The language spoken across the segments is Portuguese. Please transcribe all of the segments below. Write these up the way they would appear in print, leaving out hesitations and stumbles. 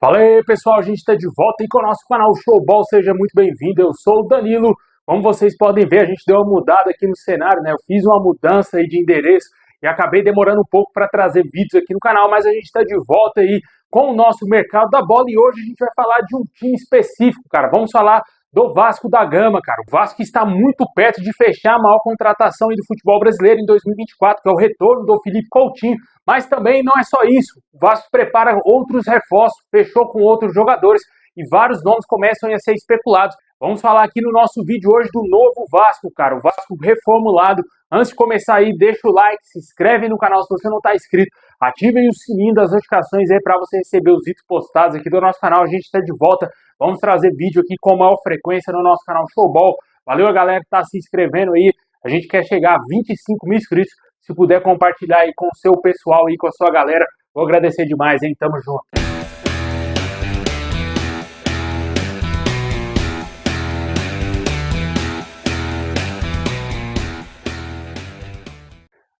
Fala aí, pessoal, a gente está de volta aí com o nosso canal Showball, seja muito bem-vindo, eu sou o Danilo. Como vocês podem ver, a gente deu uma mudada aqui no cenário, né? Eu fiz uma mudança aí de endereço e acabei demorando um pouco para trazer vídeos aqui no canal, mas a gente está de volta aí com o nosso mercado da bola e hoje a gente vai falar de um time específico, cara. Vamos falar do Vasco da Gama, cara. O Vasco está muito perto de fechar a maior contratação aí do futebol brasileiro em 2024, que é o retorno do Felipe Coutinho. Mas também não é só isso. O Vasco prepara outros reforços, fechou com outros jogadores e vários nomes começam a ser especulados. Vamos falar aqui no nosso vídeo hoje do novo Vasco, cara. O Vasco reformulado. Antes de começar aí, deixa o like, se inscreve no canal se você não está inscrito. Ativem o sininho das notificações aí para você receber os vídeos postados aqui do nosso canal. A gente está de volta. Vamos trazer vídeo aqui com maior frequência no nosso canal Showball. Valeu a galera que está se inscrevendo aí. A gente quer chegar a 25 mil inscritos. Se puder compartilhar aí com o seu pessoal aí, com a sua galera, vou agradecer demais, hein? Tamo junto.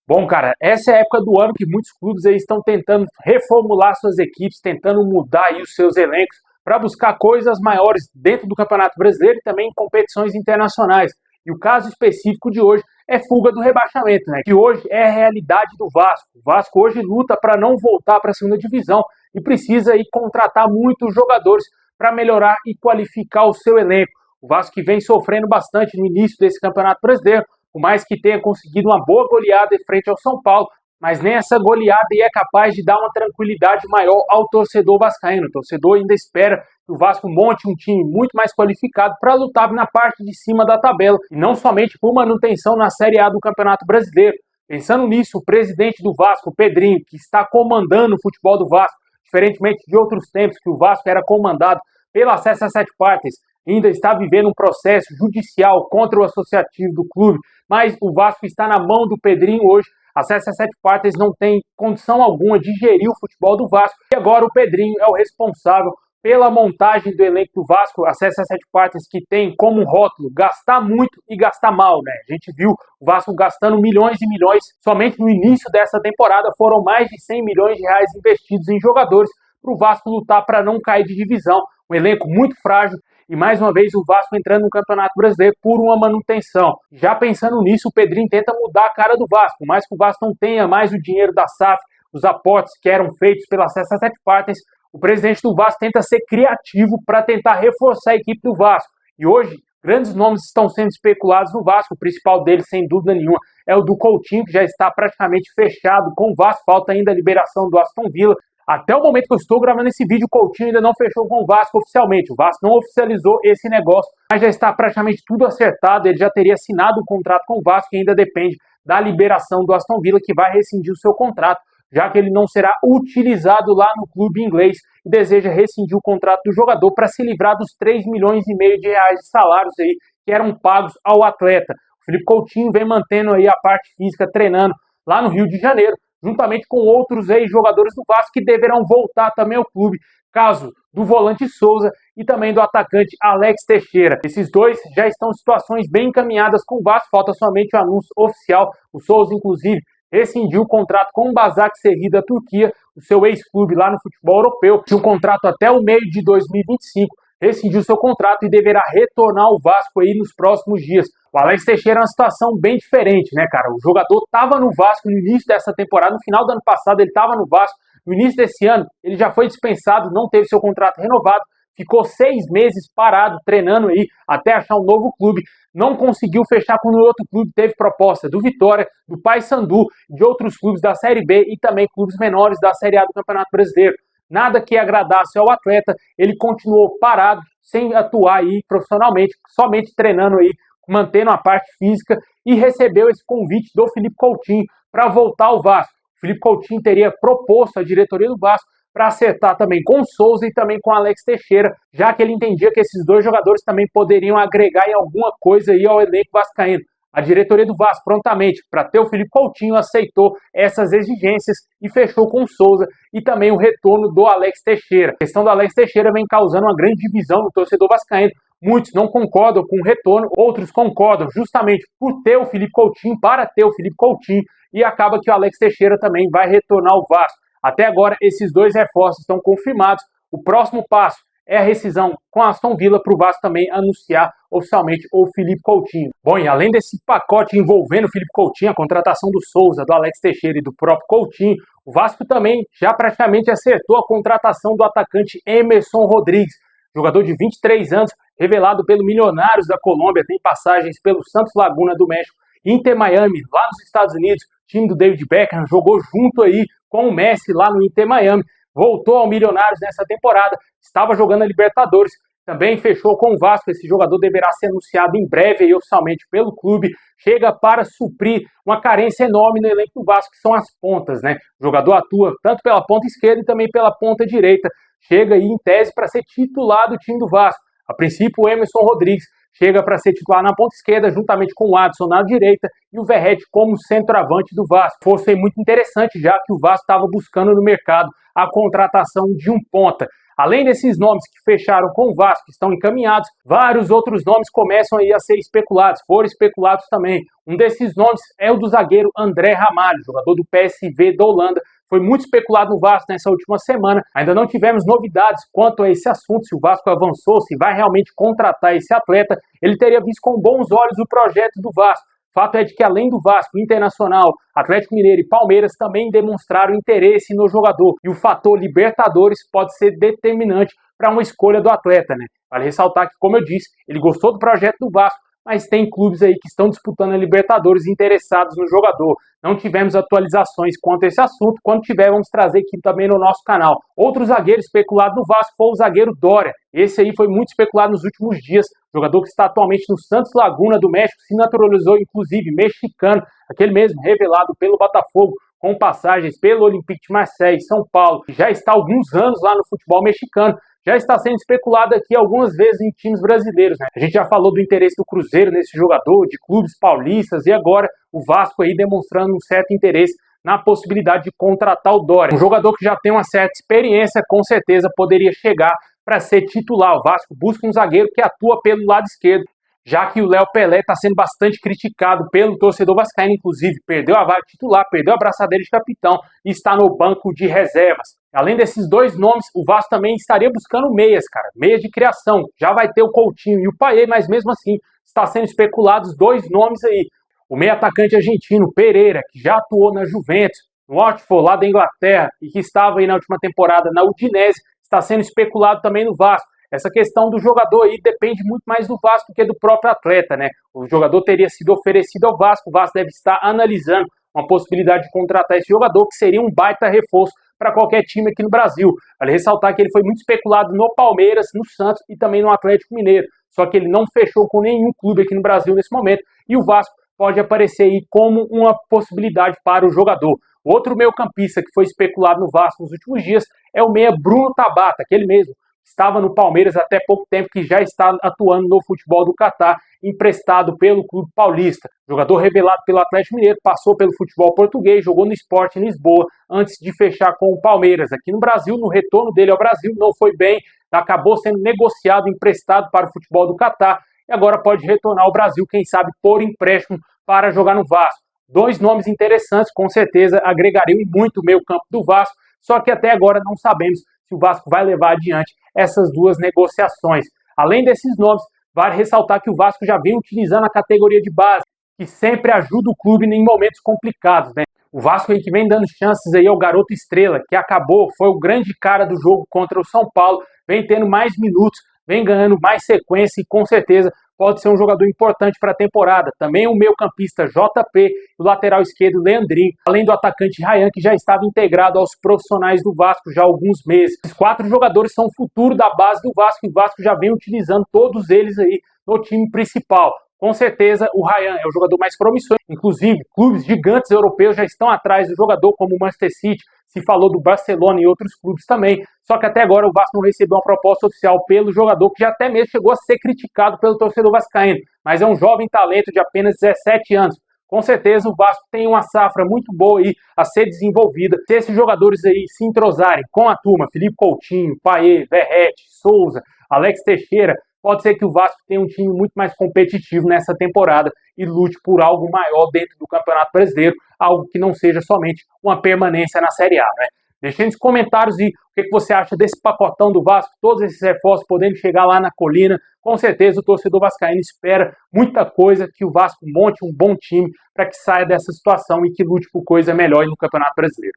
Bom, cara, essa é a época do ano que muitos clubes aí estão tentando reformular suas equipes, tentando mudar aí os seus elencos para buscar coisas maiores dentro do Campeonato Brasileiro e também em competições internacionais. E o caso específico de hoje é fuga do rebaixamento, né? Que hoje é a realidade do Vasco. O Vasco hoje luta para não voltar para a segunda divisão e precisa aí contratar muitos jogadores para melhorar e qualificar o seu elenco. O Vasco que vem sofrendo bastante no início desse Campeonato Brasileiro, por mais que tenha conseguido uma boa goleada em frente ao São Paulo, mas nem essa goleada é capaz de dar uma tranquilidade maior ao torcedor vascaíno. O torcedor ainda espera que o Vasco monte um time muito mais qualificado para lutar na parte de cima da tabela, e não somente por manutenção na Série A do Campeonato Brasileiro. Pensando nisso, o presidente do Vasco, o Pedrinho, que está comandando o futebol do Vasco, diferentemente de outros tempos que o Vasco era comandado pelo acesso a sete partes, ainda está vivendo um processo judicial contra o associativo do clube, mas o Vasco está na mão do Pedrinho hoje. A Acesso a Sete Partes não tem condição alguma de gerir o futebol do Vasco e agora o Pedrinho é o responsável pela montagem do elenco do Vasco. A Acesso a Sete Partes que tem como rótulo gastar muito e gastar mal, né? A gente viu o Vasco gastando milhões e milhões. Somente no início dessa temporada foram mais de 100 milhões de reais investidos em jogadores para o Vasco lutar para não cair de divisão. Um elenco muito frágil. E mais uma vez o Vasco entrando no Campeonato Brasileiro por uma manutenção. Já pensando nisso, o Pedrinho tenta mudar a cara do Vasco. Mais que o Vasco não tenha mais o dinheiro da SAF, os aportes que eram feitos pela Acesso a Sete Partes, o presidente do Vasco tenta ser criativo para tentar reforçar a equipe do Vasco. E hoje, grandes nomes estão sendo especulados no Vasco. O principal deles, sem dúvida nenhuma, é o do Coutinho, que já está praticamente fechado com o Vasco. Falta ainda a liberação do Aston Villa. Até o momento que eu estou gravando esse vídeo, o Coutinho ainda não fechou com o Vasco oficialmente. O Vasco não oficializou esse negócio, mas já está praticamente tudo acertado. Ele já teria assinado um contrato com o Vasco e ainda depende da liberação do Aston Villa, que vai rescindir o seu contrato, já que ele não será utilizado lá no clube inglês e deseja rescindir o contrato do jogador para se livrar dos 3,5 milhões de reais de salários aí que eram pagos ao atleta. O Felipe Coutinho vem mantendo aí a parte física, treinando lá no Rio de Janeiro, juntamente com outros ex-jogadores do Vasco que deverão voltar também ao clube, caso do volante Souza e também do atacante Alex Teixeira. Esses dois já estão em situações bem encaminhadas com o Vasco, falta somente o anúncio oficial. O Souza, inclusive, rescindiu o contrato com o Başakşehir da Turquia, o seu ex-clube lá no futebol europeu. Tinha um contrato até o meio de 2025, rescindiu seu contrato e deverá retornar ao Vasco aí nos próximos dias. O Alex Teixeira é uma situação bem diferente, né, cara? O jogador estava no Vasco no início dessa temporada, no final do ano passado ele estava no Vasco, no início desse ano ele já foi dispensado, não teve seu contrato renovado, ficou 6 meses parado, treinando aí, até achar um novo clube, não conseguiu fechar com o outro clube, teve proposta do Vitória, do Paysandu, de outros clubes da Série B e também clubes menores da Série A do Campeonato Brasileiro. Nada que agradasse ao atleta, ele continuou parado, sem atuar aí profissionalmente, somente treinando aí, mantendo a parte física, e recebeu esse convite do Felipe Coutinho para voltar ao Vasco. O Felipe Coutinho teria proposto à diretoria do Vasco para acertar também com o Souza e também com o Alex Teixeira, já que ele entendia que esses dois jogadores também poderiam agregar em alguma coisa aí ao elenco vascaíno. A diretoria do Vasco, prontamente, para ter o Felipe Coutinho, aceitou essas exigências e fechou com o Souza e também o retorno do Alex Teixeira. A questão do Alex Teixeira vem causando uma grande divisão no torcedor vascaíno. Muitos não concordam com o retorno, outros concordam justamente por ter o Felipe Coutinho, para ter o Felipe Coutinho, e acaba que o Alex Teixeira também vai retornar ao Vasco. Até agora, esses dois reforços estão confirmados. O próximo passo é a rescisão com a Aston Villa para o Vasco também anunciar oficialmente o Felipe Coutinho. Bom, e além desse pacote envolvendo o Felipe Coutinho, a contratação do Souza, do Alex Teixeira e do próprio Coutinho, o Vasco também já praticamente acertou a contratação do atacante Emerson Rodrigues, jogador de 23 anos, revelado pelo Milionários da Colômbia, tem passagens pelo Santos Laguna do México, Inter Miami, lá nos Estados Unidos, time do David Beckham, jogou junto aí com o Messi lá no Inter Miami, voltou ao Milionários nessa temporada, estava jogando a Libertadores, também fechou com o Vasco. Esse jogador deverá ser anunciado em breve aí, oficialmente pelo clube, chega para suprir uma carência enorme no elenco do Vasco, que são as pontas, né? O jogador atua tanto pela ponta esquerda e também pela ponta direita, chega aí em tese para ser titular do time do Vasco. A princípio, o Emerson Rodrigues chega para ser titular na ponta esquerda, juntamente com o Adson na direita e o Verratti como centroavante do Vasco. Foi muito interessante, já que o Vasco estava buscando no mercado a contratação de um ponta. Além desses nomes que fecharam com o Vasco, que estão encaminhados, vários outros nomes começam aí a ser especulados, foram especulados também. Um desses nomes é o do zagueiro André Ramalho, jogador do PSV da Holanda. Foi muito especulado no Vasco nessa última semana. Ainda não tivemos novidades quanto a esse assunto, se o Vasco avançou, se vai realmente contratar esse atleta. Ele teria visto com bons olhos o projeto do Vasco. Fato é de que, além do Vasco, Internacional, Atlético Mineiro e Palmeiras também demonstraram interesse no jogador. E o fator Libertadores pode ser determinante para uma escolha do atleta, né? Vale ressaltar que, como eu disse, ele gostou do projeto do Vasco, mas tem clubes aí que estão disputando a Libertadores interessados no jogador. Não tivemos atualizações quanto a esse assunto. Quando tiver, vamos trazer aqui também no nosso canal. Outro zagueiro especulado no Vasco foi o zagueiro Doria. Esse aí foi muito especulado nos últimos dias. Jogador que está atualmente no Santos Laguna do México, se naturalizou inclusive mexicano, aquele mesmo revelado pelo Botafogo, com passagens pelo Olympique de Marseille e São Paulo, que já está há alguns anos lá no futebol mexicano. Já está sendo especulado aqui algumas vezes em times brasileiros, né? A gente já falou do interesse do Cruzeiro nesse jogador, de clubes paulistas, e agora o Vasco aí demonstrando um certo interesse na possibilidade de contratar o Doria. Um jogador que já tem uma certa experiência, com certeza poderia chegar para ser titular. O Vasco busca um zagueiro que atua pelo lado esquerdo, já que o Léo Pelé está sendo bastante criticado pelo torcedor vascaíno, inclusive perdeu a vaga titular, perdeu a braçadeira de capitão e está no banco de reservas. Além desses dois nomes, o Vasco também estaria buscando meias, cara, meias de criação. Já vai ter o Coutinho e o Payet, mas mesmo assim está sendo especulados dois nomes aí. O meio atacante argentino Pereira, que já atuou na Juventus, no Watford lá da Inglaterra e que estava aí na última temporada na Udinese, está sendo especulado também no Vasco. Essa questão do jogador aí depende muito mais do Vasco do que do próprio atleta, né? O jogador teria sido oferecido ao Vasco, o Vasco deve estar analisando uma possibilidade de contratar esse jogador, que seria um baita reforço para qualquer time aqui no Brasil. Vale ressaltar que ele foi muito especulado no Palmeiras, no Santos e também no Atlético Mineiro, só que ele não fechou com nenhum clube aqui no Brasil nesse momento, e o Vasco pode aparecer aí como uma possibilidade para o jogador. Outro meio-campista que foi especulado no Vasco nos últimos dias é o meia Bruno Tabata, aquele mesmo, estava no Palmeiras até pouco tempo, que já está atuando no futebol do Catar, emprestado pelo clube paulista. Jogador revelado pelo Atlético Mineiro, passou pelo futebol português, jogou no Sport em Lisboa, antes de fechar com o Palmeiras. Aqui no Brasil, no retorno dele ao Brasil, não foi bem, acabou sendo negociado, emprestado para o futebol do Catar, e agora pode retornar ao Brasil, quem sabe por empréstimo, para jogar no Vasco. Dois nomes interessantes, com certeza agregariam muito o meio-campo do Vasco, só que até agora não sabemos se o Vasco vai levar adiante essas duas negociações. Além desses nomes, vale ressaltar que o Vasco já vem utilizando a categoria de base, que sempre ajuda o clube em momentos complicados, né? O Vasco aí que vem dando chances aí ao garoto Estrela, que acabou, foi o grande cara do jogo contra o São Paulo, vem tendo mais minutos, vem ganhando mais sequência e com certeza pode ser um jogador importante para a temporada. Também o meio-campista JP, o lateral esquerdo Leandrinho, além do atacante Ryan, que já estava integrado aos profissionais do Vasco já há alguns meses. Esses quatro jogadores são o futuro da base do Vasco, e o Vasco já vem utilizando todos eles aí no time principal. Com certeza o Ryan é o jogador mais promissor, inclusive clubes gigantes europeus já estão atrás do jogador, como o Manchester City, se falou do Barcelona e outros clubes também, só que até agora o Vasco não recebeu uma proposta oficial pelo jogador, que já até mesmo chegou a ser criticado pelo torcedor vascaíno, mas é um jovem talento de apenas 17 anos. Com certeza o Vasco tem uma safra muito boa aí a ser desenvolvida. Se esses jogadores aí se entrosarem com a turma, Felipe Coutinho, Payet, Verratti, Souza, Alex Teixeira, pode ser que o Vasco tenha um time muito mais competitivo nessa temporada e lute por algo maior dentro do Campeonato Brasileiro, algo que não seja somente uma permanência na Série A, né? Deixe nos comentários o que você acha desse pacotão do Vasco, todos esses reforços podendo chegar lá na colina. Com certeza o torcedor vascaíno espera muita coisa, que o Vasco monte um bom time para que saia dessa situação e que lute por coisa melhor no Campeonato Brasileiro.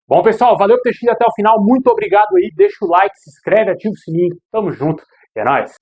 Bom, pessoal, valeu por ter chegado até o final. Muito obrigado aí. Deixa o like, se inscreve, ativa o sininho. Tamo junto. É nóis.